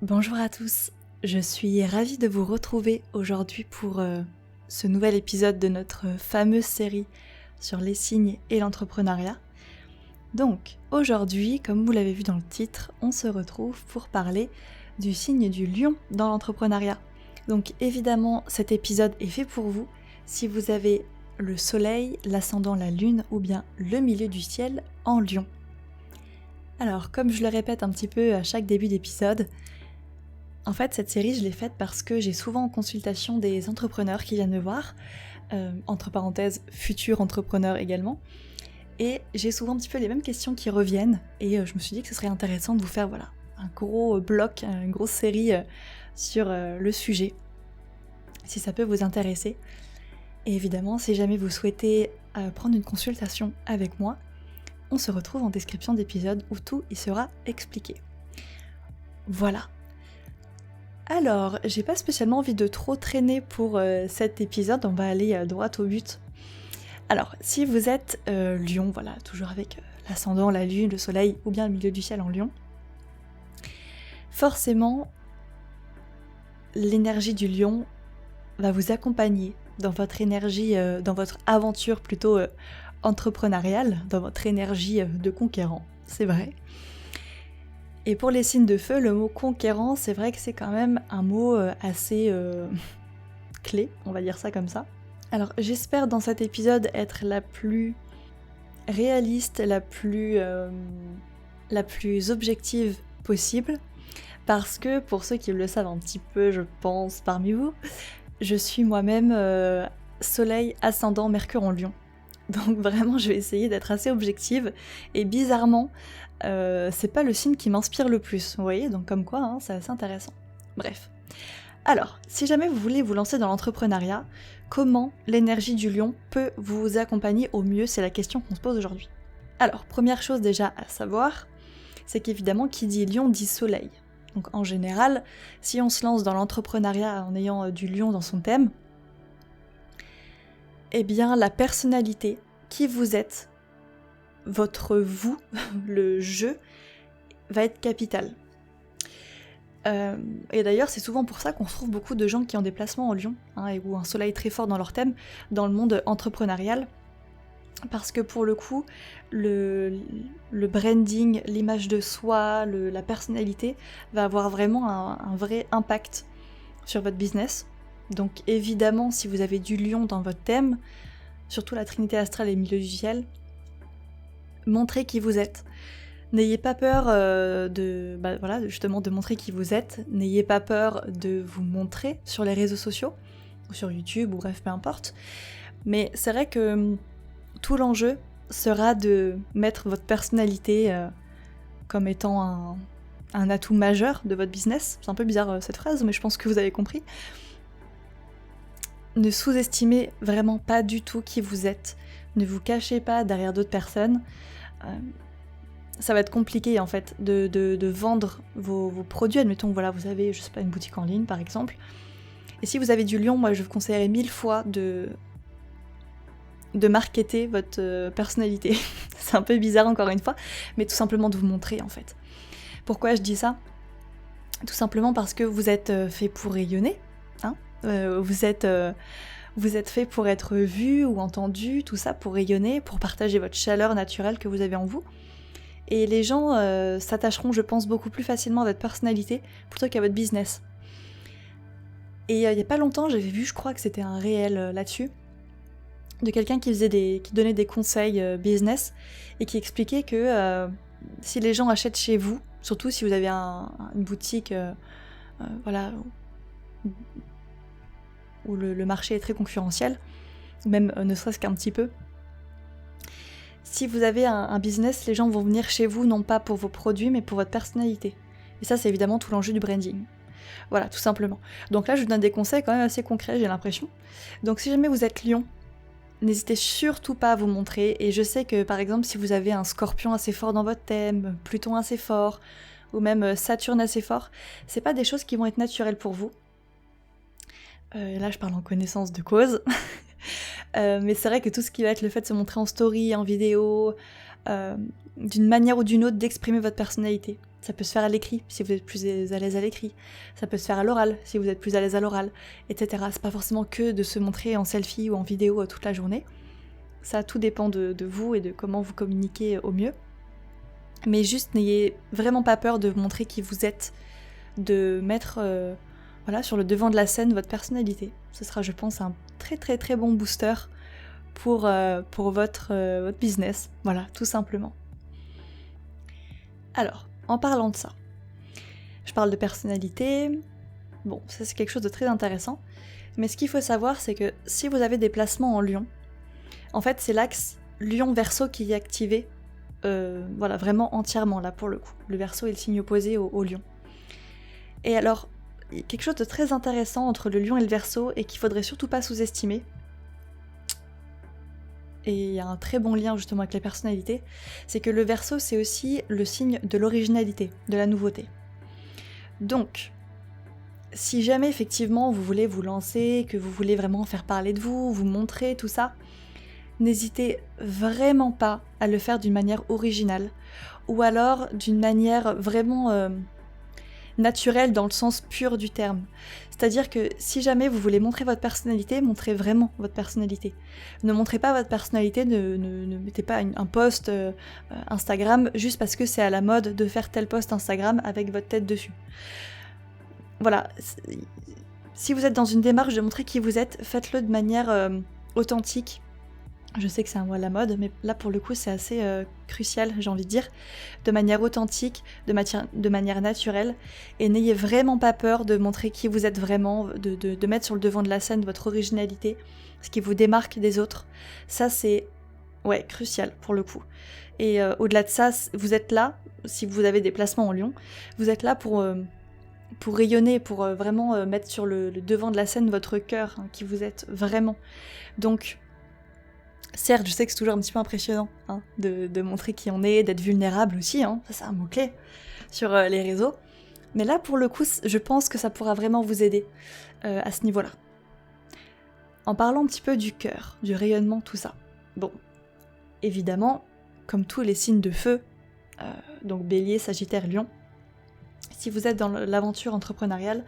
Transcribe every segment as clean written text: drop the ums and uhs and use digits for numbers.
Bonjour à tous, je suis ravie de vous retrouver aujourd'hui pour ce nouvel épisode de notre fameuse série sur les signes et l'entrepreneuriat. Donc aujourd'hui, comme vous l'avez vu dans le titre, on se retrouve pour parler du signe du lion dans l'entrepreneuriat. Donc évidemment, cet épisode est fait pour vous si vous avez le soleil, l'ascendant, la lune ou bien le milieu du ciel en lion. Alors comme je le répète un petit peu à chaque début d'épisode, en fait, cette série, je l'ai faite parce que j'ai souvent en consultation des entrepreneurs qui viennent me voir, entre parenthèses, futurs entrepreneurs également, et j'ai souvent un petit peu les mêmes questions qui reviennent, et je me suis dit que ce serait intéressant de vous faire un gros bloc, une grosse série sur le sujet, si ça peut vous intéresser. Et évidemment, si jamais vous souhaitez prendre une consultation avec moi, on se retrouve en description d'épisode où tout y sera expliqué. Voilà. Alors, j'ai pas spécialement envie de trop traîner pour cet épisode, on va aller droit au but. Alors, si vous êtes lion, voilà, toujours avec l'ascendant, la lune, le soleil ou bien le milieu du ciel en lion, forcément, l'énergie du lion va vous accompagner dans votre énergie, dans votre aventure plutôt entrepreneuriale, dans votre énergie de conquérant, c'est vrai. Et pour les signes de feu, le mot conquérant, c'est vrai que c'est quand même un mot assez clé, on va dire ça comme ça. Alors j'espère dans cet épisode être la plus réaliste, la plus objective possible, parce que pour ceux qui le savent un petit peu, je pense, parmi vous, je suis moi-même soleil ascendant Mercure en Lion. Donc vraiment je vais essayer d'être assez objective, et bizarrement, c'est pas le signe qui m'inspire le plus, vous voyez, donc comme quoi, hein, c'est assez intéressant. Bref. Alors, si jamais vous voulez vous lancer dans l'entrepreneuriat, comment l'énergie du lion peut vous accompagner au mieux, c'est la question qu'on se pose aujourd'hui. Alors, première chose déjà à savoir, c'est qu'évidemment, qui dit lion dit soleil. Donc en général, si on se lance dans l'entrepreneuriat en ayant du lion dans son thème, eh bien la personnalité, qui vous êtes, votre vous, le jeu, va être capital. Et d'ailleurs, c'est souvent pour ça qu'on trouve beaucoup de gens qui ont des placements en lion, hein, ou un soleil très fort dans leur thème, dans le monde entrepreneurial. Parce que pour le coup, le branding, l'image de soi, la personnalité va avoir vraiment un vrai impact sur votre business. Donc évidemment, si vous avez du lion dans votre thème, surtout la trinité astrale et le milieu du ciel, montrez qui vous êtes. N'ayez pas peur justement de montrer qui vous êtes. N'ayez pas peur de vous montrer sur les réseaux sociaux, ou sur YouTube, ou bref, peu importe. Mais c'est vrai que tout l'enjeu sera de mettre votre personnalité comme étant un atout majeur de votre business. C'est un peu bizarre cette phrase, mais je pense que vous avez compris. Ne sous-estimez vraiment pas du tout qui vous êtes. Ne vous cachez pas derrière d'autres personnes. Ça va être compliqué en fait de vendre vos produits. Admettons que voilà, vous avez, je sais pas, une boutique en ligne par exemple. Et si vous avez du lion, moi je vous conseillerais 1000 fois de marketer votre personnalité. C'est un peu bizarre encore une fois, mais tout simplement de vous montrer en fait. Pourquoi je dis ça ? Tout simplement parce que vous êtes fait pour rayonner, hein. Vous êtes fait pour être vu ou entendu, tout ça pour rayonner, pour partager votre chaleur naturelle que vous avez en vous. Et les gens s'attacheront, je pense, beaucoup plus facilement à votre personnalité plutôt qu'à votre business. Et il y a pas longtemps, j'avais vu, je crois que c'était un réel là-dessus, de quelqu'un qui donnait des conseils business et qui expliquait que si les gens achètent chez vous, surtout si vous avez une boutique, où le marché est très concurrentiel, même ne serait-ce qu'un petit peu. Si vous avez un business, les gens vont venir chez vous non pas pour vos produits, mais pour votre personnalité. Et ça, c'est évidemment tout l'enjeu du branding. Voilà, tout simplement. Donc là, je vous donne des conseils quand même assez concrets, j'ai l'impression. Donc si jamais vous êtes lion, n'hésitez surtout pas à vous montrer. Et je sais que, par exemple, si vous avez un scorpion assez fort dans votre thème, Pluton assez fort, ou même Saturne assez fort, c'est pas des choses qui vont être naturelles pour vous. Là, je parle en connaissance de cause. Mais c'est vrai que tout ce qui va être le fait de se montrer en story, en vidéo, d'une manière ou d'une autre, d'exprimer votre personnalité. Ça peut se faire à l'écrit, si vous êtes plus à l'aise à l'écrit. Ça peut se faire à l'oral, si vous êtes plus à l'aise à l'oral, etc. C'est pas forcément que de se montrer en selfie ou en vidéo toute la journée. Ça, tout dépend de vous et de comment vous communiquez au mieux. Mais juste, n'ayez vraiment pas peur de montrer qui vous êtes, de mettre sur le devant de la scène votre personnalité. Ce sera, je pense, un très très très bon booster pour votre business. Voilà, tout simplement. Alors, en parlant de ça, je parle de personnalité. Bon, ça c'est quelque chose de très intéressant. Mais ce qu'il faut savoir, c'est que si vous avez des placements en Lion, en fait, c'est l'axe Lion-Verseau qui est activé, vraiment entièrement là pour le coup. Le Verseau est le signe opposé au Lion. Et alors, il y a quelque chose de très intéressant entre le Lion et le Verseau et qu'il faudrait surtout pas sous-estimer. Et il y a un très bon lien justement avec les personnalités, c'est que le Verseau c'est aussi le signe de l'originalité, de la nouveauté. Donc, si jamais effectivement vous voulez vous lancer, que vous voulez vraiment faire parler de vous, vous montrer, tout ça, n'hésitez vraiment pas à le faire d'une manière originale, ou alors d'une manière vraiment naturelle dans le sens pur du terme. C'est-à-dire que si jamais vous voulez montrer votre personnalité, montrez vraiment votre personnalité. Ne montrez pas votre personnalité, ne mettez pas un post Instagram juste parce que c'est à la mode de faire tel post Instagram avec votre tête dessus. Voilà, si vous êtes dans une démarche de montrer qui vous êtes, faites-le de manière authentique. Je sais que c'est un mot à la mode, mais là pour le coup c'est assez crucial, j'ai envie de dire, de manière authentique, de manière naturelle, et n'ayez vraiment pas peur de montrer qui vous êtes vraiment, de mettre sur le devant de la scène votre originalité, ce qui vous démarque des autres. Ça c'est crucial pour le coup. Et au-delà de ça, vous êtes là, si vous avez des placements en Lion, vous êtes là pour rayonner, pour vraiment mettre sur le devant de la scène votre cœur, qui vous êtes vraiment. Donc, certes, je sais que c'est toujours un petit peu impressionnant de montrer qui on est, d'être vulnérable aussi, ça c'est un mot-clé sur les réseaux. Mais là, pour le coup, je pense que ça pourra vraiment vous aider à ce niveau-là. En parlant un petit peu du cœur, du rayonnement, tout ça. Bon, évidemment, comme tous les signes de feu, donc Bélier, Sagittaire, Lion, si vous êtes dans l'aventure entrepreneuriale,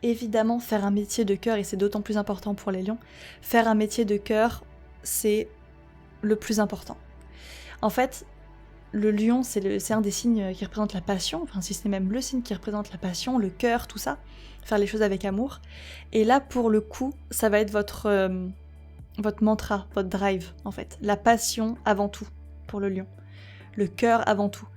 évidemment faire un métier de cœur, et c'est d'autant plus important pour les Lions, faire un métier de cœur, c'est le plus important. En fait, le Lion, c'est un des signes qui représente la passion, enfin si c'est même le signe qui représente la passion, le cœur, tout ça, faire les choses avec amour. Et là, pour le coup, ça va être votre mantra, votre drive, en fait. La passion avant tout, pour le Lion. Le cœur avant tout.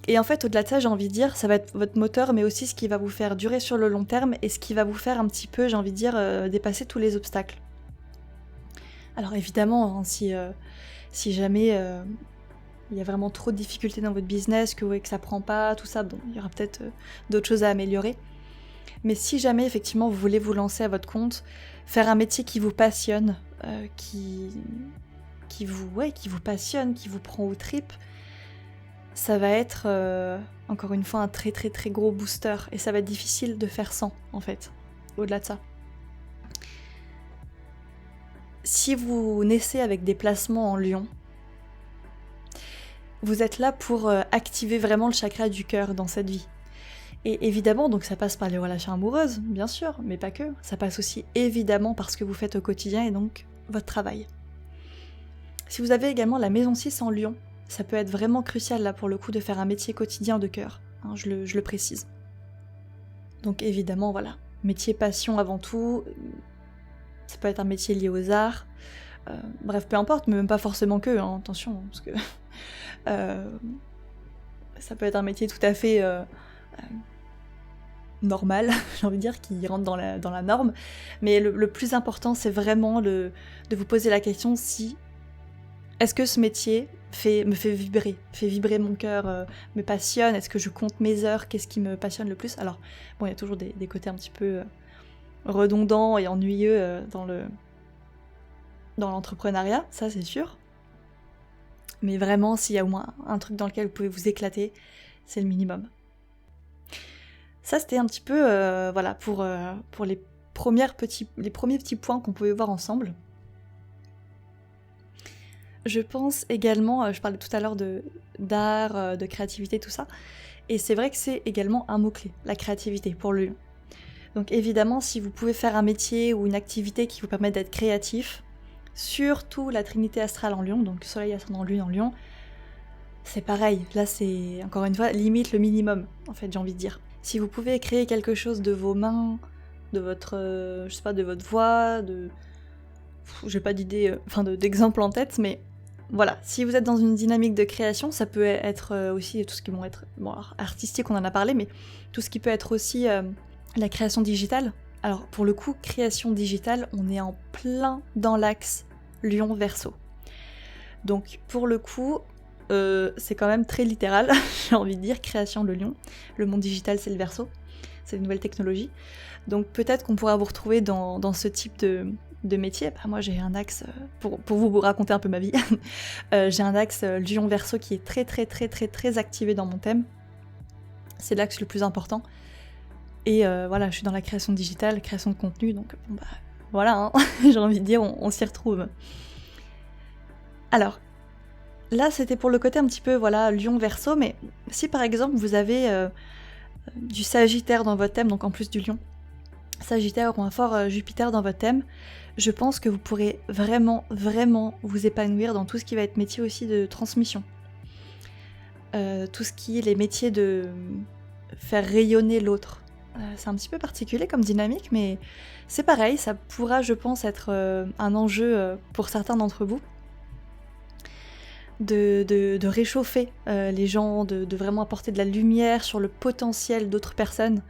Et en fait, au-delà de ça, j'ai envie de dire, ça va être votre moteur, mais aussi ce qui va vous faire durer sur le long terme, et ce qui va vous faire un petit peu, j'ai envie de dire, dépasser tous les obstacles. Alors évidemment, si jamais il y a vraiment trop de difficultés dans votre business, que ça prend pas, tout ça, bon, il y aura peut-être d'autres choses à améliorer. Mais si jamais effectivement vous voulez vous lancer à votre compte, faire un métier qui vous passionne, qui vous passionne, qui vous prend aux tripes, ça va être encore une fois un très très très gros booster, et ça va être difficile de faire sans en fait, au-delà de ça. Si vous naissez avec des placements en Lion, vous êtes là pour activer vraiment le chakra du cœur dans cette vie. Et évidemment, donc ça passe par les relations amoureuses, bien sûr, mais pas que. Ça passe aussi évidemment par ce que vous faites au quotidien et donc votre travail. Si vous avez également la maison 6 en Lion, ça peut être vraiment crucial là pour le coup de faire un métier quotidien de cœur, je le précise. Donc évidemment, voilà, métier passion avant tout. Ça peut être un métier lié aux arts, bref, peu importe, mais même pas forcément que, attention, parce que ça peut être un métier tout à fait normal, j'ai envie de dire, qui rentre dans la norme, mais le plus important, c'est vraiment de vous poser la question si est-ce que ce métier me fait vibrer mon cœur, me passionne, est-ce que je compte mes heures, qu'est-ce qui me passionne le plus. Alors, bon, il y a toujours des côtés un petit peu redondant et ennuyeux dans l'entrepreneuriat, ça c'est sûr. Mais vraiment, s'il y a au moins un truc dans lequel vous pouvez vous éclater, c'est le minimum. Ça c'était un petit peu pour les premiers petits points qu'on pouvait voir ensemble. je pense également, je parlais tout à l'heure d'art, de créativité, tout ça, et c'est vrai que c'est également un mot-clé, la créativité pour le lion. Donc évidemment, si vous pouvez faire un métier ou une activité qui vous permet d'être créatif, surtout la trinité astrale en lion, donc soleil, ascendant, lune en lion, c'est pareil, là c'est encore une fois limite le minimum, en fait j'ai envie de dire. Si vous pouvez créer quelque chose de vos mains, de votre, je sais pas, de votre voix, j'ai pas d'idée, d'exemple en tête, mais voilà, si vous êtes dans une dynamique de création, ça peut être aussi tout ce qui vont être, artistique on en a parlé, mais tout ce qui peut être aussi la création digitale. Alors pour le coup, création digitale, on est en plein dans l'axe Lion-Verseau. Donc pour le coup, c'est quand même très littéral, j'ai envie de dire, création le lion. Le monde digital, c'est le Verseau, c'est les nouvelles technologies. Donc peut-être qu'on pourra vous retrouver dans ce type de métier. Bah, moi j'ai un axe, pour vous raconter un peu ma vie, j'ai un axe Lion-Verseau qui est très très très très très activé dans mon thème. C'est l'axe le plus important. Et voilà, je suis dans la création digitale, création de contenu, donc bon, bah, voilà, hein, j'ai envie de dire, on s'y retrouve. Alors, là c'était pour le côté un petit peu, voilà, Lion-Verseau, mais si par exemple vous avez du Sagittaire dans votre thème, donc en plus du Lion, Sagittaire ou un fort Jupiter dans votre thème, je pense que vous pourrez vraiment, vraiment vous épanouir dans tout ce qui va être métier aussi de transmission. Tout ce qui est les métiers de faire rayonner l'autre. C'est un petit peu particulier comme dynamique, mais c'est pareil, ça pourra, je pense, être un enjeu pour certains d'entre vous. De réchauffer les gens, de vraiment apporter de la lumière sur le potentiel d'autres personnes.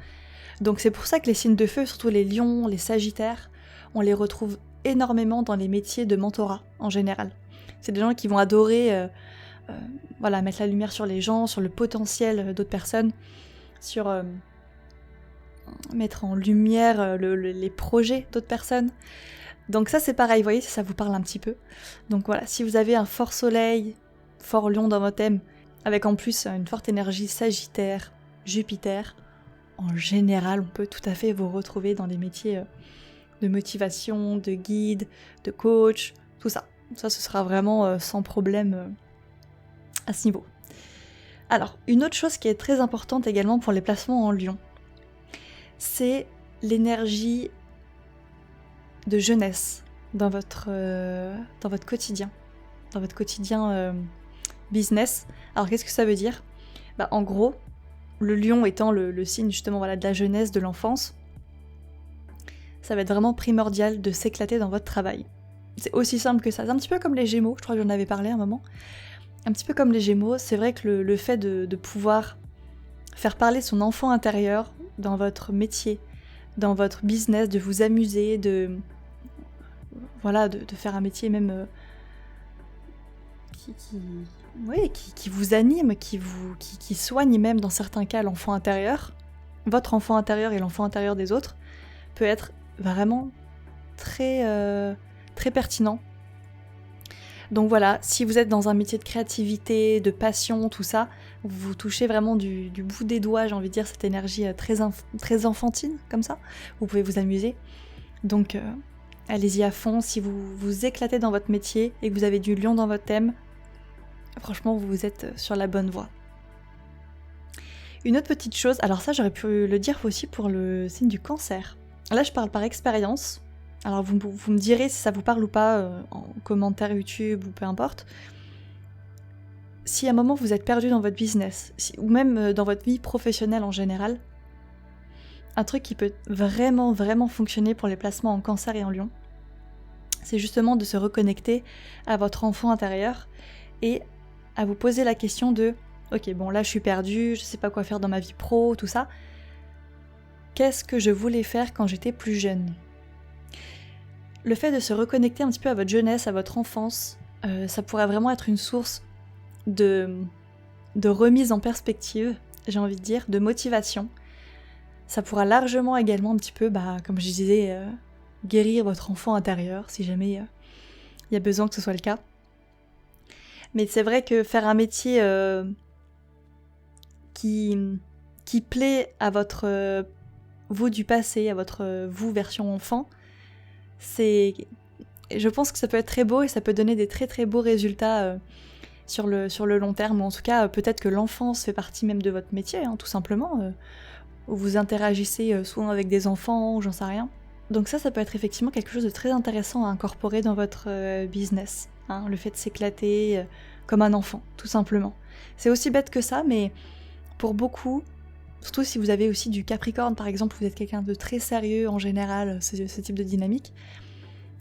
Donc c'est pour ça que les signes de feu, surtout les lions, les sagittaires, on les retrouve énormément dans les métiers de mentorat en général. C'est des gens qui vont adorer mettre la lumière sur les gens, sur le potentiel d'autres personnes, sur mettre en lumière les projets d'autres personnes. Donc ça c'est pareil, vous voyez, si ça vous parle un petit peu. Donc voilà, si vous avez un fort soleil, fort lion dans votre thème, avec en plus une forte énergie sagittaire, Jupiter, en général on peut tout à fait vous retrouver dans des métiers de motivation, de guide, de coach, tout ça. Ça ce sera vraiment sans problème à ce niveau. Alors, une autre chose qui est très importante également pour les placements en lion, c'est l'énergie de jeunesse dans votre quotidien, business. Alors qu'est-ce que ça veut dire ? En gros, le lion étant le signe justement de la jeunesse, de l'enfance, ça va être vraiment primordial de s'éclater dans votre travail. C'est aussi simple que ça, c'est un petit peu comme les Gémeaux, je crois que j'en avais parlé à un moment. Un petit peu comme les Gémeaux, c'est vrai que le fait de pouvoir faire parler son enfant intérieur dans votre métier, dans votre business, de vous amuser, de faire un métier même qui vous anime, qui soigne même dans certains cas l'enfant intérieur, votre enfant intérieur et l'enfant intérieur des autres, peut être vraiment très, très pertinent. Donc voilà, si vous êtes dans un métier de créativité, de passion, tout ça, vous touchez vraiment du bout des doigts, j'ai envie de dire, cette énergie très enfantine, comme ça. Vous pouvez vous amuser. Donc allez-y à fond. Si vous vous éclatez dans votre métier et que vous avez du lion dans votre thème, franchement, vous êtes sur la bonne voie. Une autre petite chose, alors ça j'aurais pu le dire aussi pour le signe du cancer. Là je parle par expérience. Alors vous me direz si ça vous parle ou pas en commentaire YouTube ou peu importe. Si à un moment vous êtes perdu dans votre business, ou même dans votre vie professionnelle en général, un truc qui peut vraiment vraiment fonctionner pour les placements en cancer et en lion, c'est justement de se reconnecter à votre enfant intérieur et à vous poser la question de « Ok, bon là je suis perdue, je sais pas quoi faire dans ma vie pro, tout ça. Qu'est-ce que je voulais faire quand j'étais plus jeune ?» Le fait de se reconnecter un petit peu à votre jeunesse, à votre enfance, ça pourrait vraiment être une source de remise en perspective, j'ai envie de dire, de motivation. Ça pourra largement également un petit peu, comme je disais, guérir votre enfant intérieur, si jamais il y a besoin que ce soit le cas. Mais c'est vrai que faire un métier qui plaît à votre vous du passé, à votre vous version enfant, c'est Et je pense que ça peut être très beau et ça peut donner des très très beaux résultats sur le long terme. Ou en tout cas, peut-être que l'enfance fait partie même de votre métier, hein, tout simplement. Où vous interagissez souvent avec des enfants, ou j'en sais rien. Donc ça peut être effectivement quelque chose de très intéressant à incorporer dans votre business. Hein, le fait de s'éclater comme un enfant, tout simplement. C'est aussi bête que ça, mais pour beaucoup, surtout si vous avez aussi du Capricorne par exemple, vous êtes quelqu'un de très sérieux en général, ce type de dynamique,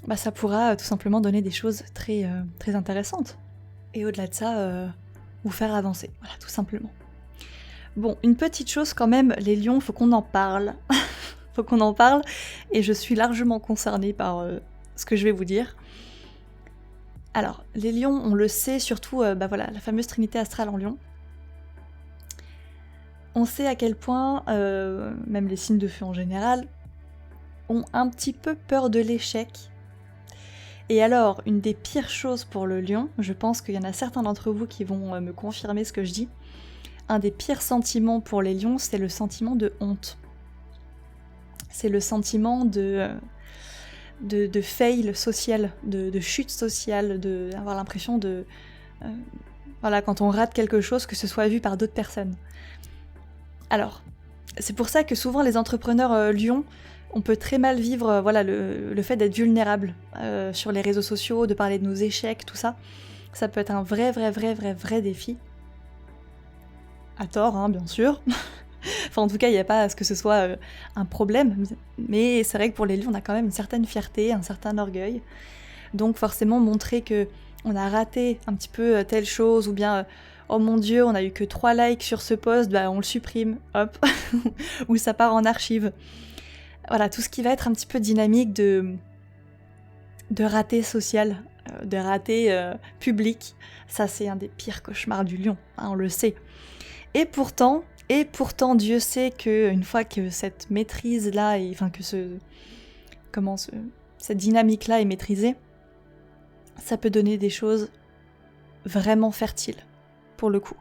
bah ça pourra tout simplement donner des choses très, très intéressantes. Et au-delà de ça, vous faire avancer, voilà, tout simplement. Bon, une petite chose quand même, les lions, faut qu'on en parle. Faut qu'on en parle, et je suis largement concernée par ce que je vais vous dire. Alors, les lions, on le sait, surtout la fameuse trinité astrale en lion. On sait à quel point, même les signes de feu en général, ont un petit peu peur de l'échec. Et alors, une des pires choses pour le lion, je pense qu'il y en a certains d'entre vous qui vont me confirmer ce que je dis, un des pires sentiments pour les lions, c'est le sentiment de honte. C'est le sentiment de fail social, de chute sociale, d'avoir l'impression de... quand on rate quelque chose, que ce soit vu par d'autres personnes. Alors, c'est pour ça que souvent les entrepreneurs lions, on peut très mal vivre le fait d'être vulnérable sur les réseaux sociaux, de parler de nos échecs, tout ça. Ça peut être un vrai défi. À tort, hein, bien sûr. Enfin, en tout cas, il n'y a pas à ce que ce soit un problème, mais c'est vrai que pour les lions, on a quand même une certaine fierté, un certain orgueil. Donc forcément, montrer que on a raté un petit peu telle chose, ou bien oh mon Dieu, on a eu que 3 likes sur ce post, bah on le supprime, hop, ou ça part en archive. Voilà, tout ce qui va être un petit peu dynamique de raté social, de raté public, ça c'est un des pires cauchemars du lion, hein, on le sait. Et pourtant, Dieu sait qu'une fois que cette maîtrise-là, cette dynamique-là est maîtrisée, ça peut donner des choses vraiment fertiles, pour le coup.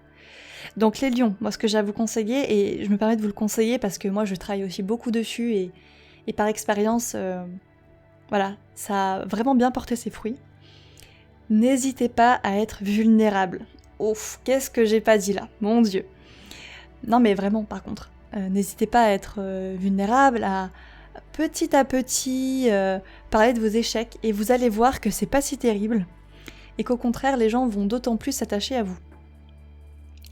Donc les lions, moi ce que j'ai à vous conseiller, et je me permets de vous le conseiller parce que moi je travaille aussi beaucoup dessus, et par expérience, ça a vraiment bien porté ses fruits. N'hésitez pas à être vulnérable. Ouf, qu'est-ce que j'ai pas dit là, mon Dieu. Non mais vraiment par contre, n'hésitez pas à être vulnérable, à petit parler de vos échecs, et vous allez voir que c'est pas si terrible, et qu'au contraire les gens vont d'autant plus s'attacher à vous.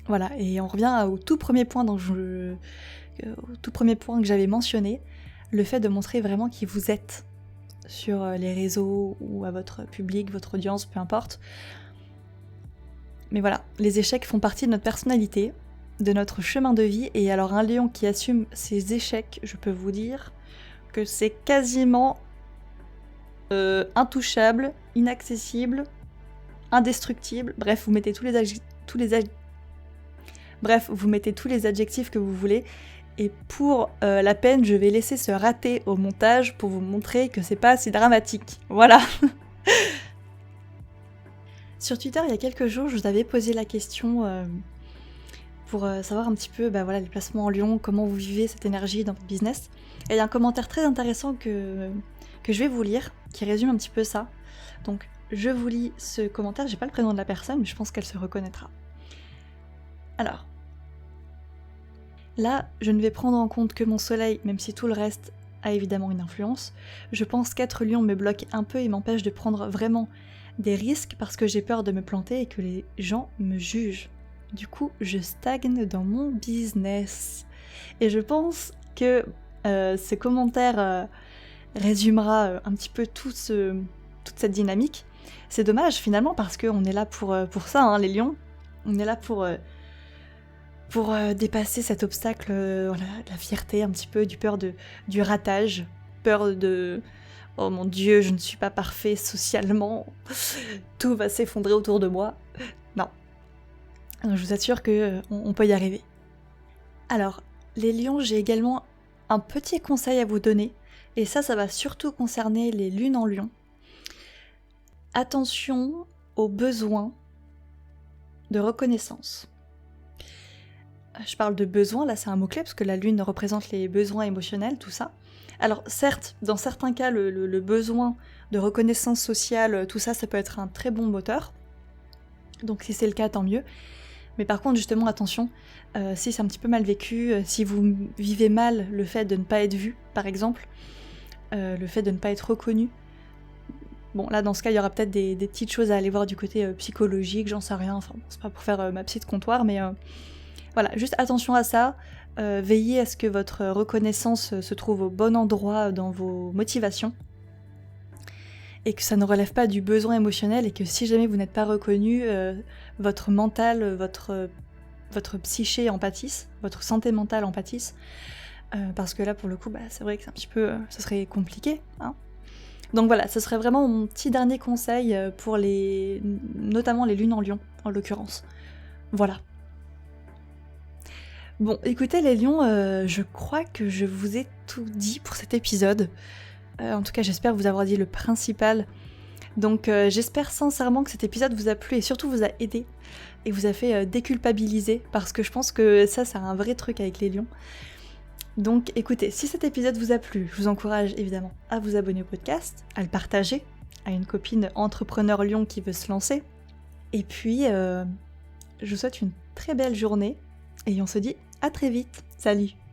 Voilà, et on revient au tout premier point que j'avais mentionné, le fait de montrer vraiment qui vous êtes sur les réseaux ou à votre public, votre audience, peu importe. Mais voilà, les échecs font partie de notre personnalité, de notre chemin de vie, et alors un lion qui assume ses échecs, je peux vous dire que c'est quasiment intouchable, inaccessible, indestructible, bref, vous mettez tous les adjectifs que vous voulez, et pour la peine, je vais laisser ce raté au montage pour vous montrer que c'est pas si dramatique. Voilà. Sur Twitter, il y a quelques jours, je vous avais posé la question pour savoir un petit peu les placements en lion, comment vous vivez cette énergie dans votre business. Et il y a un commentaire très intéressant que je vais vous lire, qui résume un petit peu ça. Donc, je vous lis ce commentaire, j'ai pas le prénom de la personne, mais je pense qu'elle se reconnaîtra. Alors, là, je ne vais prendre en compte que mon soleil, même si tout le reste a évidemment une influence. Je pense qu'être lion me bloque un peu et m'empêche de prendre vraiment des risques parce que j'ai peur de me planter et que les gens me jugent. Du coup, je stagne dans mon business. Et je pense que ce commentaire résumera un petit peu toute cette dynamique. C'est dommage finalement parce qu'on est là pour ça, hein, les lions. On est là pour dépasser cet obstacle, de la fierté un petit peu, du ratage, peur de « oh mon Dieu, je ne suis pas parfait socialement, tout va s'effondrer autour de moi ». Non. Je vous assure qu'on peut y arriver. Alors, les lions, j'ai également un petit conseil à vous donner, et ça va surtout concerner les lunes en lion. Attention aux besoins de reconnaissance. Je parle de besoins, là c'est un mot-clé, parce que la lune représente les besoins émotionnels, tout ça. Alors certes, dans certains cas, le besoin de reconnaissance sociale, tout ça, ça peut être un très bon moteur. Donc si c'est le cas, tant mieux. Mais par contre, justement, attention, si c'est un petit peu mal vécu, si vous vivez mal le fait de ne pas être vu, par exemple, le fait de ne pas être reconnu, bon, là, dans ce cas, il y aura peut-être des petites choses à aller voir du côté psychologique, j'en sais rien, enfin, bon, c'est pas pour faire ma psy de comptoir, mais voilà, juste attention à ça, veillez à ce que votre reconnaissance se trouve au bon endroit dans vos motivations, et que ça ne relève pas du besoin émotionnel, et que si jamais vous n'êtes pas reconnu, votre mental, votre psyché en pâtisse, votre santé mentale en pâtisse, parce que là, pour le coup, c'est vrai que c'est un petit peu, ce serait compliqué, hein. Donc voilà, ce serait vraiment mon petit dernier conseil pour notamment les lunes en lion, en l'occurrence. Voilà. Bon, écoutez les lions, je crois que je vous ai tout dit pour cet épisode. En tout cas, j'espère vous avoir dit le principal. Donc j'espère sincèrement que cet épisode vous a plu et surtout vous a aidé et vous a fait déculpabiliser, parce que je pense que ça, c'est un vrai truc avec les lions. Donc écoutez, si cet épisode vous a plu, je vous encourage évidemment à vous abonner au podcast, à le partager à une copine entrepreneur lion qui veut se lancer. Et puis, je vous souhaite une très belle journée et on se dit à très vite. Salut!